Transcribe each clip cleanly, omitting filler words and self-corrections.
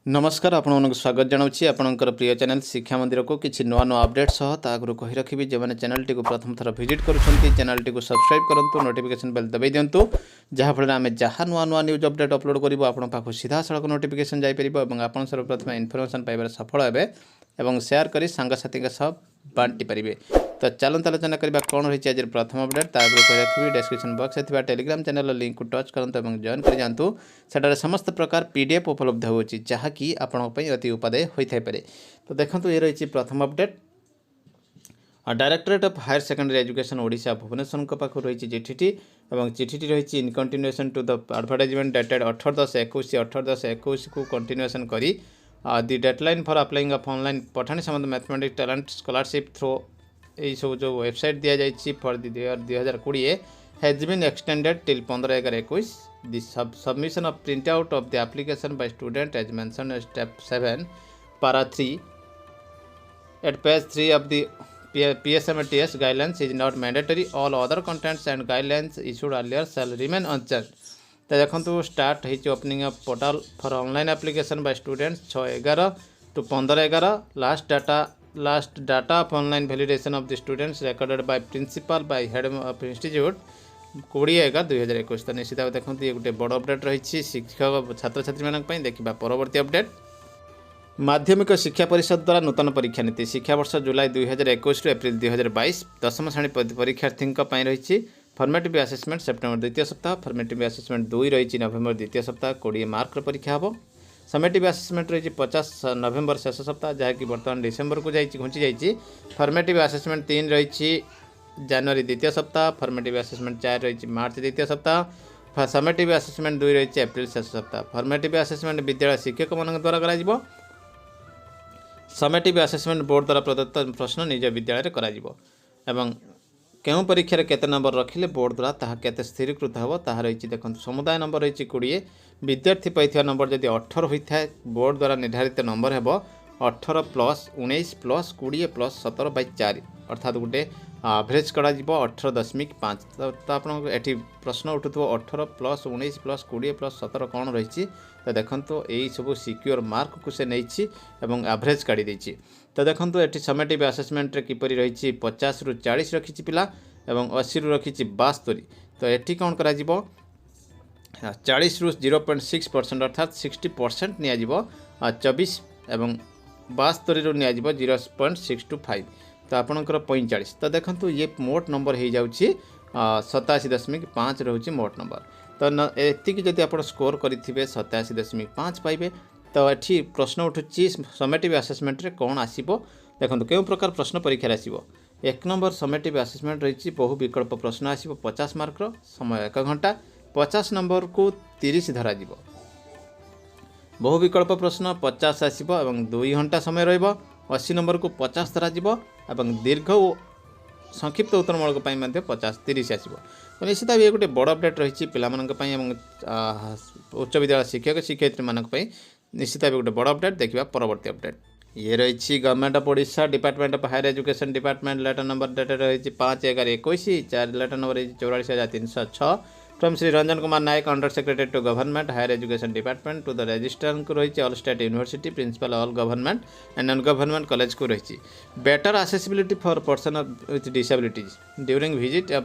नमस्कार आपण स्वागत जनाऊँ आपणकर प्रिय चैनल शिक्षा मंदिर को किसी नुआ नुआ अपडेट सह आगु कही रखी जो मैंने चैनल टी प्रथम थर विजिट करुँच चैनल टी सब्सक्राइब करूँ नोटिफिकेशन बेल दबाई दिंतु जहाँफल आम जहाँ नुआ नुआ न्यूज अपडेट अपलोड करूँ आपण पाख सीधा सड़क नोटिफिकेशन जापर और आप सर्वप्रथम इनफर्मेशन पाइबार सफल हे और सेयार कर सांगसाथी सह बांटी पारे। तो चलते आलोचना करवा कौन रही आज प्रथम अपडेट ताकि कही रखी डिस्क्रिप्शन बॉक्स में टेलीग्राम चैनल लिंक को टच करते और जॉइन कर जातु सेटार समस्त प्रकार पीडीएफ उपलब्ध होची जहाँकि आपंपाई अति उपादेय होता है। तो देखो ये रही प्रथम update directorate of higher secondary education Odisha Bhubaneswar पाखु रही चिठी और चिठी रही in continuation to the advertisement dated 18/10/21 18/10/21 को कंटिन्यूएशन करी the deadline for applying of online पठानी संबंध मैथमेटिक्स टैलेंट स्कॉलरशिप थ्रू यही सब जो वेबसाइट दि जाइए for the year 2020 has been extended till 15/11/21 the submission of print out of the application by student as mentioned at step 7 para 3 at page 3 of the PSMTS guidelines is not mandatory. All other contents and guidelines issued earlier shall remain unchanged. तो देखो start हो opening of portal for online application by students 6/11 to 15/11 last data of online validation of the students recorded by principle bye head of institute 20/11/2021। तो निश्चित भाव देखो ये गोटे बड़ अपडेट रही शिक्षक छात्र छात्री मानी देखा परवर्ती अपडेट माध्यमिक शिक्षा परिषद द्वारा नूतन परीक्षा नीति शिक्षा वर्ष जुलाई 2021 रु एप्रिल 2022 दशम श्रेणी परीक्षार्थी रही फॉर्मेटिव असेसमेंट सेप्टेम्बर द्वितीय सप्ताह फॉर्मेटिव असेसमेंट 2 रही नवेम्बर द्वितीय सप्ताह 20 मार्क परीक्षा हम समेटिव असेसमेंट रही 50 नवेम्बर शेष सप्ताह जहाँकि बर्तमान डिसेम्बर को घुंची जाइए फॉर्मेटिव असेसमेंट 3 रही जनवरी द्वितीय सप्ताह फॉर्मेटिव असेसमेंट 4 रही मार्च द्वितीय सप्ताह समेटिव असेसमेंट 2 रही एप्रिल शेष सप्ताह फॉर्मेटिव असेसमेंट विद्यालय शिक्षक मान द्वारा करा समेटिव असेसमेंट बोर्ड द्वारा प्रदत्त प्रश्न निज विद्यालय करा केउं परीक्षा केते नंबर रखिले बोर्ड द्वारा ताहा केते स्थिरीकृत हो ताहा रही देखो समुदाय नंबर रही 20 विद्यार्थी पाई नंबर जदि 18 होता है बोर्ड द्वारा निर्धारित नंबर है 18 + 19 + 20 + 17/4 अर्थात गोटे एवरेज करा 18.5। तो आपठी प्रश्न उठुव 18 + 19 + 20 + 17 कौन रही तो देखो यही सब सिक्योर मार्क को से नहीं एवरेज काढ़ी देती। तो देखो ये समेटिव असेसमेंट किपर रही 50 रु 40 रखी पिला और 80 रु रखी 72। तो ये कौन कर 40 रु 0.6% अर्थात 60% नि 24 और 72 रु नि 0.625 तो आपणकर 45। तो देखो ये मोट नंबर हो जाऊँगी 87.5 रोचे मोट नंबर। तो एतिक जदि आप स्कोर करेंगे 87.5 पाइबे। तो ये प्रश्न उठुची समेटिव असेसमेंट रे कौन आसो देखो क्यों प्रकार प्रश्न परीक्षा आसो 1 नंबर समेटिव असेसमेंट रही बहु विकल्प प्रश्न आसो 50 मार्क समय 1 घंटा 50 नंबर को 30 धर बहु विकल्प प्रश्न 50 आसो और 2 घंटा समय रही 80 नंबर को 50 धर दीर्घ और संक्षिप्त उत्तरमूलक 50 30 आसो। तो निश्चित ये गोटे बड़ अपडेट रही पाई उच्च विद्यालय शिक्षक शिक्षयित्री मानी निश्चित भाव गोटे बड़ अपडेट देखा परवर्ती अपडेट ये रही government of Odisha department of higher education department letter number dated रही 5/11/21 4 letter number 44,306 from Shri Ranjan Kumar Nayak under secretary to government higher education department to the registrar को रही all state university principal all government and non government college को रही better accessibility for person with disabilities during visit of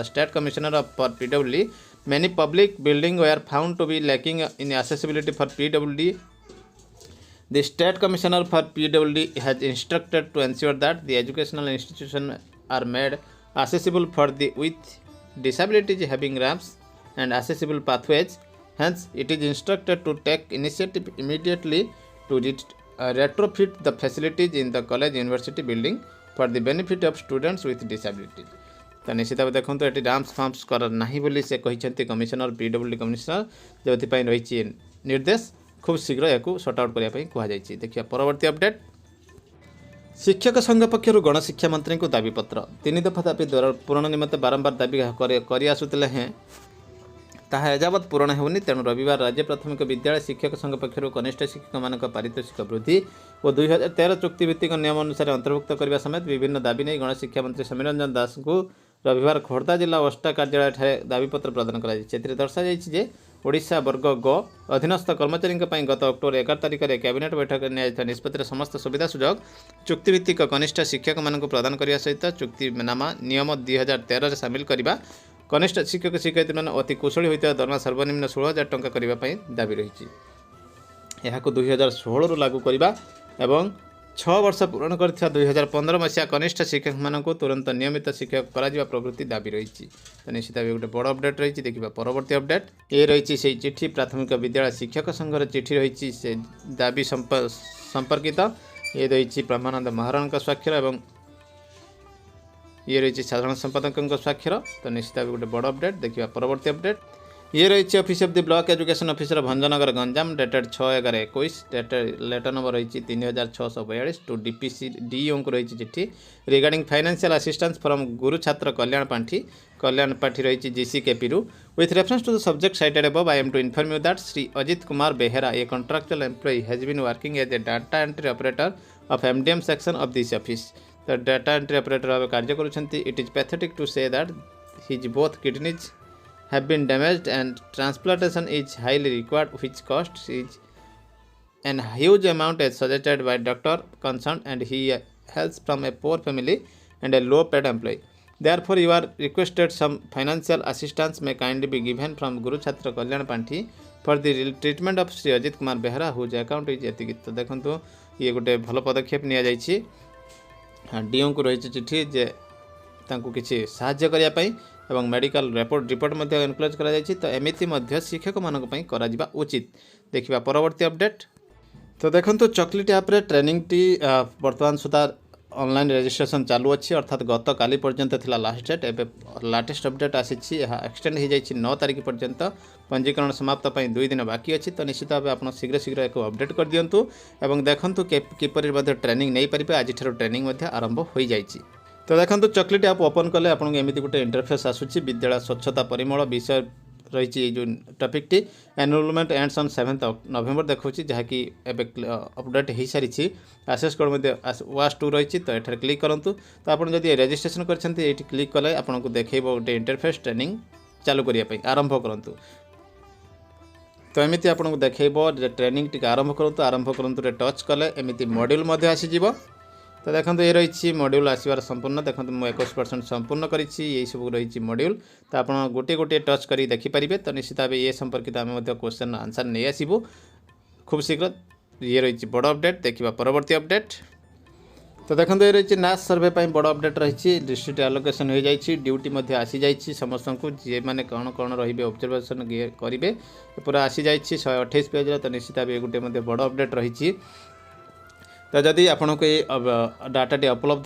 state commissioner of for पीडब्ल्यूडी many public building were found to be lacking in accessibility for पीडब्ल्यूडी The State Commissioner for PWD has instructed to ensure that the educational institutions are made accessible for the with disabilities having ramps and accessible pathways. Hence, it is instructed to take initiative immediately to retrofit the facilities in the college university building for the benefit of students with disabilities. तो निश्चित भाव देखो ये राम्स फाम्स कर ना बोली से कहते कमिशनर PWD कमिशनर जो रही निर्देश खूब शीघ्र या सर्ट आउट करने कहुई। देखिए परवर्ती अपडेट शिक्षक संघ पक्षर गणशिक्षा मंत्री को दाबीपत्र 3 दफा दाबी पूरण निमंते बारंबार दाबी करते हैं ताहा एजावत पूरण होनी तेणु रविवार राज्य प्राथमिक विद्यालय शिक्षक संघ पक्षर कनिष्ठ शिक्षक मान पारितोषिक वृद्धि और 2013 चुक्तिभित्तिक नियम अनुसार अंतर्भुक्त करने समेत विभिन्न दाबी नहीं गणशिक्षा मंत्री समीर रंजन दास को रविवार खोर्धा जिला ओष्टा कार्यालय दाबीपत्र प्रदान कर दर्शा ओडिशा वर्ग ग अधीनस्थ कर्मचारी गत अक्टोबर 11 तारिख में कैबिनेट बैठक में निया निष्पत्तिर समस्त सुविधा सुजोग चुक्तिभित्तिक कनिष्ठ शिक्षक मान प्रदान करने सहित चुक्तिनामा नियम 2013 सामिल करने कनिष्ठ शिक्षक शिक्षयित्री मैंने अति कुशली होता दरमा सर्वनिम्न 16,000 टंका करने दाबी रही। यह 2016 लागू करने एवं 6 वर्ष पूरण कर 2015 मसीहा कनिष्ठ शिक्षक मानक तुरंत नियमित शिक्षक करा प्रवृत्ति दाबी रही। तो निश्चित भाव गोटे बड़ अपडेट रही। देखा परवर्ती अपडेट ये रही से चिठी प्राथमिक विद्यालय शिक्षक संघर चिठी रही से दाबी संपर्कित ये रही ब्रह्मानंद महाराणा स्वाक्षर एवं ये रही साधारण संपादक स्वाक्षर। तो निश्चित भाव गोटे बड़ अपडेट। देखा परवर्ती अपडेट ये रही office of the block education officer Bhanjanagar Ganjam dated 6/11/21 dated letter number रही 3642 टू डीपीसी डीओ को रही चिठी रिगार्डिंग फाइनेंशियल असिस्टेंस फ्रॉम गुरु छात्र कल्याण पाठी रही GCKP with reference to the subject cited above I am to inform you that Shri Ajit Kumar Behera a contractual employee has been working as a data entry operator of MDM section of this office. तो data entry operator भाव कार्य करुछंती। It is pathetic to say that his both kidneys have been damaged and transplantation is highly required, which costs is an huge amount as suggested by doctor concerned, and he hails from a poor family and a low paid employee. Therefore you are requested some financial assistance may kindly be given from Guru Chhatra Kalyan Panthi for the treatment of Sri Ajit Kumar Behera whose account is एतिकी। तो देखो ये गोटे भल पदक्षेप नि जाइछि। Do को रही चिठी जे तांको किछि साहाय्य करिया पई एवं मेडिकल रिपोर्ट मध्य एनक्लोज करा जायछि। तो एमिति मध्य शिक्षक मानक पई करा जिबा उचित। देखिबा परवर्ती अपडेट। तो देखंतु चॉकलेट ऐप रे ट्रेनिंग टी वर्तमान सुधा ऑनलाइन रजिस्ट्रेशन चालू अच्छी अर्थात गत काली पर्यंत थिला लास्ट डेट। एबे लेटेस्ट अपडेट आसीछि यह एक्सटेंड हो जाइछि 9 तारिख पर्यंत पंजीकरण समाप्त पई 2 दिन बाकी अच्छी। तो निश्चित भाव आप शीघ्र एक अपडेट कर दियंतु एवं देखंतु किपरि मध्ये ट्रेनिंग नै परिबे। आज ठारो ट्रेनिंग मध्ये आरंभ हो जाइछि। तो देखो चॉकलेट ऐप ओपन कले आपको एमती गोटे इंटरफेस आसूची विद्यालय स्वच्छता परिमल विषय रही जो topic T enrolment ends on 7 नवेम्बर देखा जहाँकि अपडेट हो सारी आसेस कोड में वास 2 रही। तो ये क्लिक करूँ। तो आपड़ जब रजिस्ट्रेशन कर क्लिक कले आपको देखेब गोटे इंटरफेस ट्रेनिंग चालू करने आरंभ करूँ। तो एमती आपको देखेब ट्रेनिंग टी आरंभ करूँ टच कले एमती मॉड्यूल आसीज। तो देखो ये रही मॉड्यूल आसबार संपूर्ण देखो मुझे 21% संपूर्ण करी सब रही मॉड्यूल। तो आप गोटे गोटे टच कर देखिपारे। तो निश्चित भाव ये संपर्कित आम क्वेश्चन आंसर नहीं आसबू खूब शीघ्र। ये रही बड़ अपडेट। देखा परवर्ती अपडेट। तो देखो ये रही नास सर्वे बड़ अपडेट रही डिस्ट्रिक्ट एलोकेशन हो जाए ड्यूटी आसी जाइए समस्त को जी मैंने कौन कौन रे ऑब्जर्वेशन करेंगे पूरा आसी जाइए 128 पेज। तो निश्चित भाव गोटे बड़ अपडेट रही। तो जदि आपन को डाटाटी उपलब्ध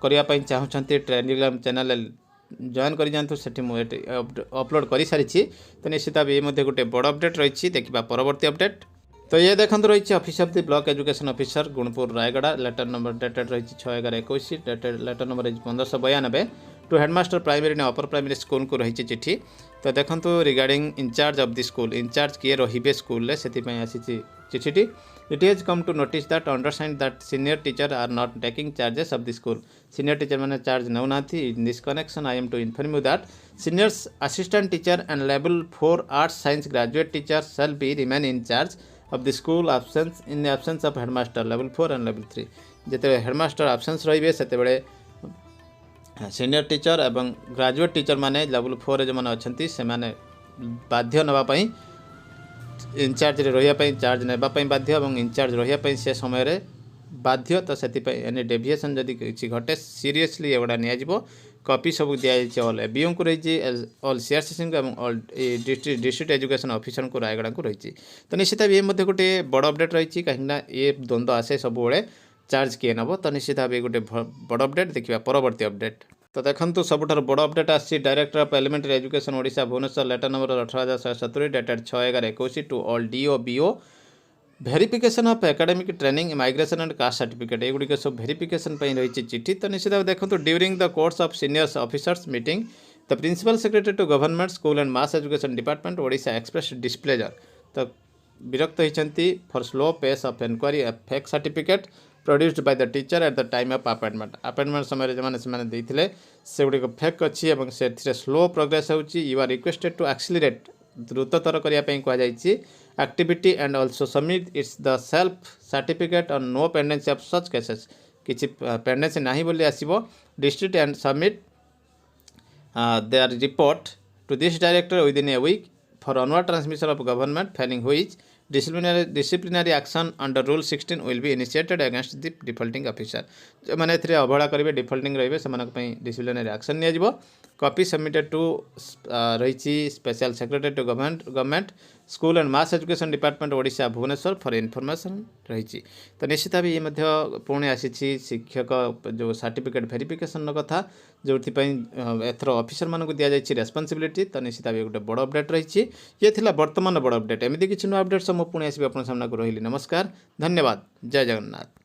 करने चाहते टेलीग्राम चैनल जॉइन कर जातु से अपलोड कर सारी। तो निश्चित भाव ये गोटे बड़ अपडेट रही। देखा परवर्ती अपडेट। तो ये देखो रही office of the block education officer Gunupur Rayagada letter number dated रही 6/11/21 डेटेड लेटर नंबर रही 1592 टू हेडमास्टर प्राइमरी ने अपर प्राइमरी स्कूल को रही चिठी। तो देखो regarding incharge of the school incharge किए रे स्कूल से आसी चिठी। It has come to notice that understand that senior teacher are not taking charges of the school. Senior teacher माने charge now नाथी। In this connection, I am to inform you that seniors assistant teacher and level 4 arts science graduate teacher shall be remain in charge of the school absence in the absence of headmaster level 4 and level 3. जेते headmaster absence रहिबे सेते बेले senior teacher एवं graduate teacher माने level 4 जो माने अछंती से माने बाध्य नबा पई इनचार्ज रही चार्ज नापी बाध्य और इनचार्ज रही से समय बाध्य। तो से एनी डेविएसन जदि किसी घटे सीरियसली एगुड़ा निजी कॉपी सब दिखाई ऑल एबीओ को रही ऑल सीआरसीसी और डिस्ट्रिक्ट एजुकेशन ऑफिसर को रायगढ़ को रही। तो निश्चित ये गोटे बड़ अपडेट रही कहीं ये द्वंद्व आसे सब चार्ज किए नब। तो निश्चित भाव गोटे बड़ अपडेट। देखा परवर्ती अपडेट। तो देखो सबुठ बड़ अपडेट आसी director of elementary education Odisha Bhubaneswar letter number 18170 dated 6/11/21 to all DO BO verification of academic training migration and caste certificate एगुड़िक सब भेरिफिकेशन रही चिठी। तो निश्चित भाव देखो during the course of seniors officers meeting the principal secretary to government school and mass education department Odisha express displeasure. तो विरक्त होती for slow pace of enquiry fake certificate produced by the teacher at the time of appointment समय जो से गुड़िक fake अच्छी से slow progress होची। You are requested to accelerate द्रुततर करने कहुई activity and also submit its the self certificate on no pendency of such cases किसी पेंडेंसी नहीं बोली आसो district and submit their report to this director within a week for onward transmission of government failing which disciplinary action under rule 16 will be initiated against the defaulting officer जो मैंने एथिरे अवहेला करेंगे डिफल्टिंग रहिबे सेमानक पई डिसिप्लिनरी एक्शन निया जिवो copy submitted to रही special secretary to government school and mass education department Odisha Bhubaneswar for information रही तो निश्चित भाव ये पुणी आसी शिक्षक जो सर्टिफिकेट वेरिफिकेशन कथा जो एथर ऑफिसर मानक दि जाए रेस्पॉन्सिबिलिटी तो निश्चित भाव गोटे बड़ अपडेट रही ये थिला वर्तमान बड़ अपडेट एमती किसी नुआ अपडेट सब पुणी आसबि आपन सामना को रही नमस्कार धन्यवाद जय जगन्नाथ।